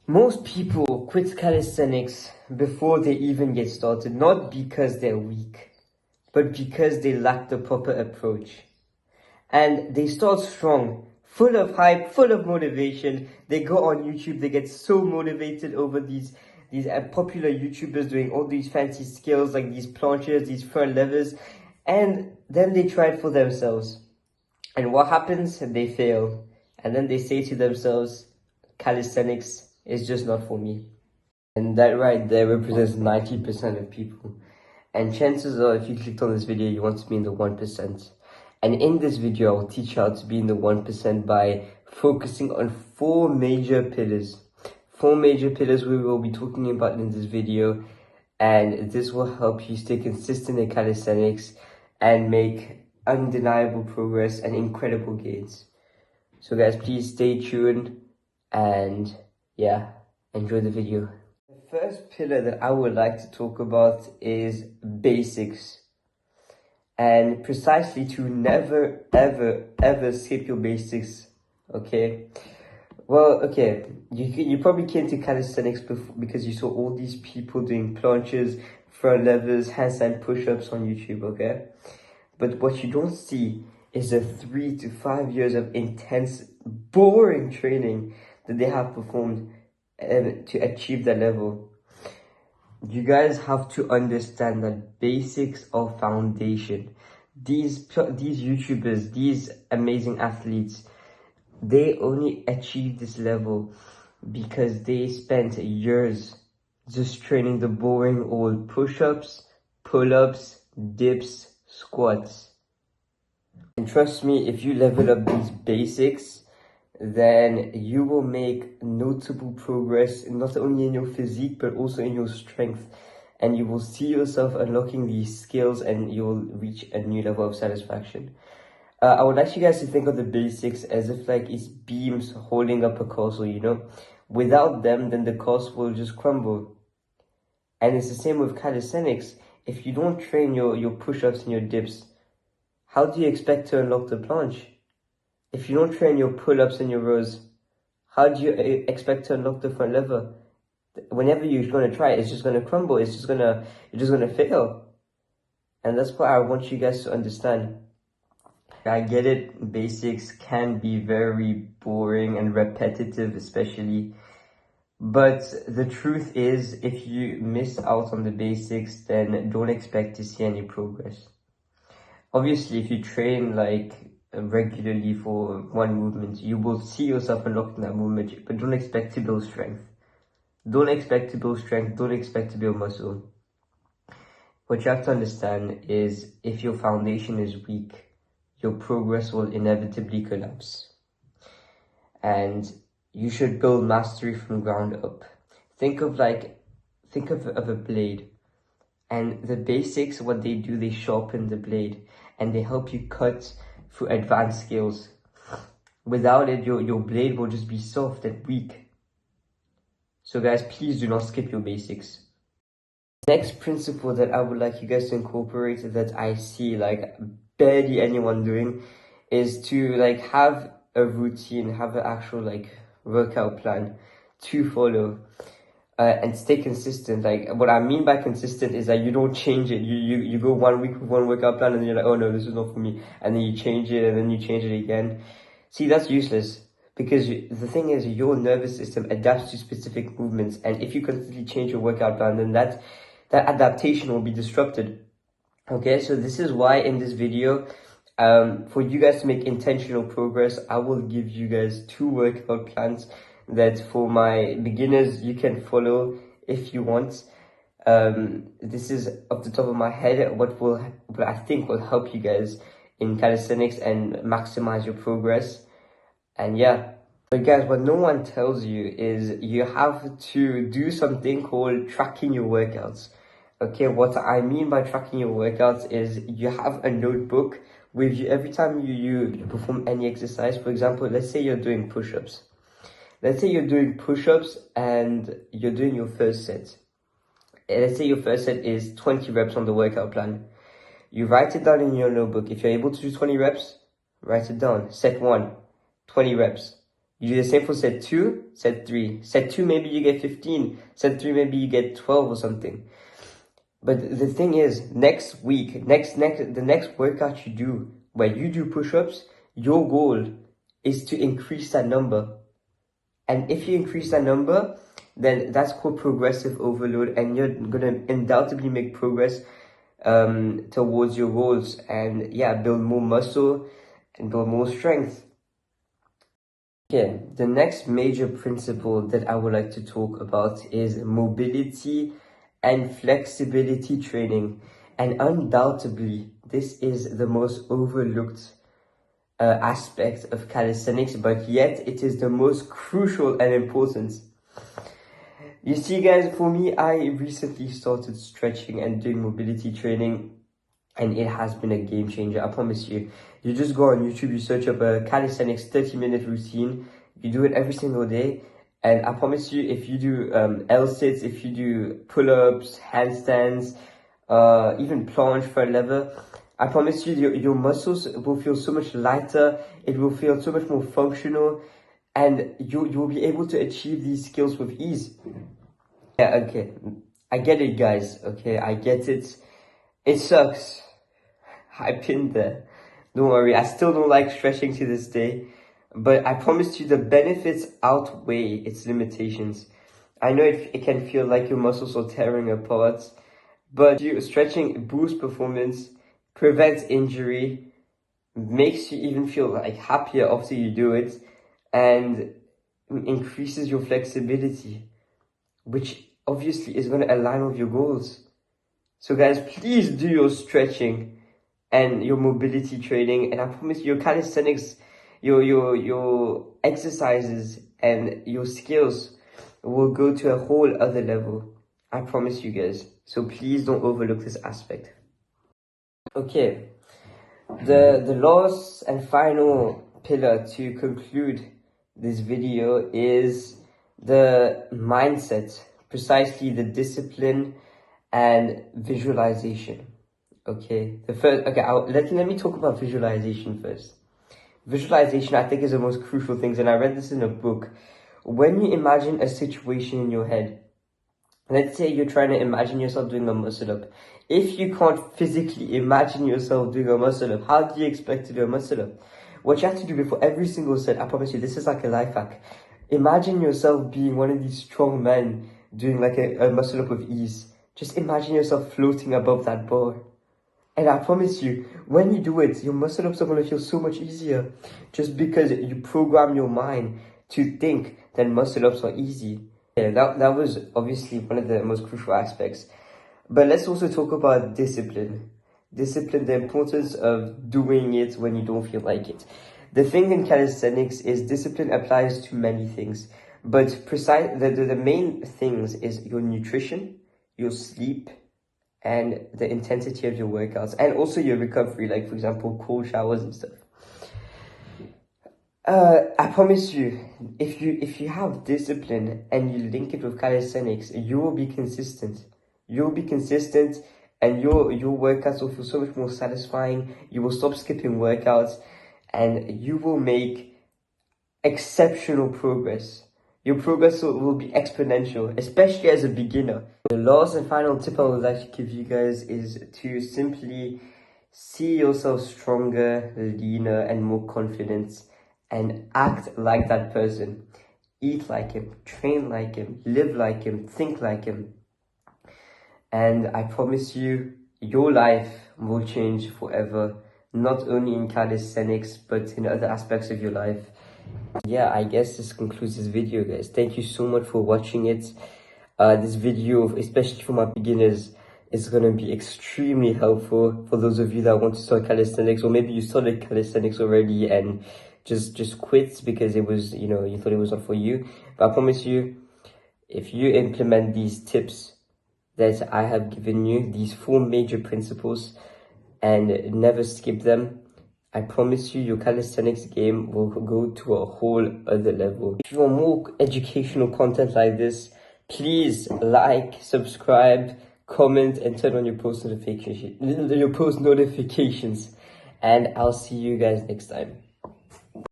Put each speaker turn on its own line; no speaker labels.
Most people quit calisthenics before they even get started, not because they're weak, but because they lack the proper approach. And they start strong, full of hype, full of motivation. They go on YouTube, they get so motivated over these popular YouTubers doing all these fancy skills like these planches, these front levers, and then they try it for themselves. And what happens? They fail. And then they say to themselves, calisthenics is just not for me. And that right there represents 90% of people. And chances are, if you clicked on this video, you want to be in the 1%. And in this video, I'll teach you how to be in the 1% by focusing on four major pillars. Four major pillars we will be talking about in this video. And this will help you stay consistent in calisthenics and make undeniable progress and incredible gains. So guys, please stay tuned and yeah, enjoy the video. The first pillar that I would like to talk about is basics. And precisely to never, ever skip your basics, okay? Well, okay, you probably came to calisthenics because you saw all these people doing planches, front levers, handstand push-ups on YouTube, okay? But what you don't see is the 3 to 5 years of intense, boring training that they have performed to achieve that level. You guys have to understand that basics are foundation. These YouTubers, these amazing athletes, they only achieve this level because they spent years just training the boring old push-ups, pull-ups, dips, squats. And trust me, if you level up these basics, then you will make notable progress, not only in your physique, but also in your strength. And you will see yourself unlocking these skills and you will reach a new level of satisfaction. I would like you guys to think of the basics as if like it's beams holding up a castle, you know? Without them, then the castle will just crumble. And it's the same with calisthenics. If you don't train your push-ups and your dips, how do you expect to unlock the planche? If you don't train your pull-ups and your rows, how do you expect to unlock the front lever? Whenever you're going to try it, it's just going to crumble. You're just going to fail. And that's what I want you guys to understand. I get it. Basics can be very boring and repetitive, especially. But the truth is, if you miss out on the basics, then don't expect to see any progress. Obviously, if you train like regularly for one movement, you will see yourself unlocking that movement, but don't expect to build strength. Don't expect to build strength, don't expect to build muscle. What you have to understand is if your foundation is weak, your progress will inevitably collapse. And you should build mastery from ground up. Think of a blade. And the basics, what they do, they sharpen the blade and they help you cut through advanced skills. Without it, your blade will just be soft and weak. So guys, please do not skip your basics. Next principle that I would like you guys to incorporate that I see like barely anyone doing is to like have a routine, have an actual like workout plan to follow. And stay consistent. Like what I mean by consistent is that you don't change it. You go 1 week with one workout plan and you're like, oh no, this is not for me. And then you change it and then you change it again. See, that's useless because the thing is your nervous system adapts to specific movements. And if you constantly change your workout plan, then that adaptation will be disrupted. Okay, so this is why in this video, for you guys to make intentional progress, I will give you guys 2 workout plans that for my beginners you can follow if you want. This is off the top of my head what I think will help you guys in calisthenics and maximize your progress. And yeah, but guys, what no one tells you is you have to do something called tracking your workouts. Okay, what I mean by tracking your workouts is you have a notebook with you every time you perform any exercise. For example, let's say you're doing push-ups. Let's say you're doing push-ups and you're doing your first set. Let's say your first set is 20 reps on the workout plan. You write it down in your notebook. If you're able to do 20 reps, write it down. Set 1, 20 reps. You do the same for set 2, set 3. Set 2 maybe you get 15, set 3 maybe you get 12 or something. But the thing is, next week, the next workout you do, where you do push-ups, your goal is to increase that number. And if you increase that number, then that's called progressive overload, and you're gonna undoubtedly make progress towards your goals, and yeah, build more muscle and build more strength. Okay, the next major principle that I would like to talk about is mobility and flexibility training. And undoubtedly, this is the most overlooked aspect of calisthenics, but yet it is the most crucial and important. You see, guys, for me, I recently started stretching and doing mobility training, and it has been a game changer. I promise you. You just go on YouTube, you search up a calisthenics 30-minute routine, you do it every single day, and I promise you, if you do L-sits, if you do pull-ups, handstands, even planche for a lever, I promise you, your muscles will feel so much lighter, it will feel so much more functional, and you will be able to achieve these skills with ease. Yeah, okay, I get it, guys, okay, I get it. It sucks. I've been there. Don't worry, I still don't like stretching to this day, but I promise you the benefits outweigh its limitations. I know it can feel like your muscles are tearing apart, but stretching boosts performance, prevents injury, makes you even feel like happier after you do it, and increases your flexibility, which obviously is going to align with your goals. So guys, please do your stretching and your mobility training, and I promise you, your calisthenics, your exercises and your skills will go to a whole other level. I promise you guys. So please don't overlook this aspect. Okay, the last and final pillar to conclude this video is the mindset, precisely the discipline and visualization. Okay, let me talk about visualization first. Visualization, I think, is the most crucial things, and I read this in a book. When you imagine a situation in your head, let's say you're trying to imagine yourself doing a muscle up. If you can't physically imagine yourself doing a muscle up, how do you expect to do a muscle up? What you have to do before every single set, I promise you, this is like a life hack. Imagine yourself being one of these strong men doing like a muscle up with ease. Just imagine yourself floating above that bar. And I promise you, when you do it, your muscle ups are going to feel so much easier. Just because you program your mind to think that muscle ups are easy. Yeah, that was obviously one of the most crucial aspects. But let's also talk about discipline. Discipline, the importance of doing it when you don't feel like it. The thing in calisthenics is discipline applies to many things. But the main things is your nutrition, your sleep, and the intensity of your workouts, and also your recovery, like for example cold showers and stuff. I promise you, if you have discipline and you link it with calisthenics, you will be consistent. You'll be consistent, and your workouts will feel so much more satisfying. You will stop skipping workouts, and you will make exceptional progress. Your progress will be exponential, especially as a beginner. The last and final tip I would like to give you guys is to simply see yourself stronger, leaner, and more confident, and act like that person. Eat like him, train like him, live like him, think like him. And I promise you, your life will change forever, not only in calisthenics, but in other aspects of your life. Yeah, I guess this concludes this video, guys. Thank you so much for watching it. This video, especially for my beginners, is going to be extremely helpful for those of you that want to start calisthenics, or maybe you started calisthenics already and just quit because it was, you thought it was not for you. But I promise you, if you implement these tips that I have given you, these 4 major principles, and never skip them, I promise you, your calisthenics game will go to a whole other level. If you want more educational content like this, please like, subscribe, comment, and turn on your post notifications. And I'll see you guys next time.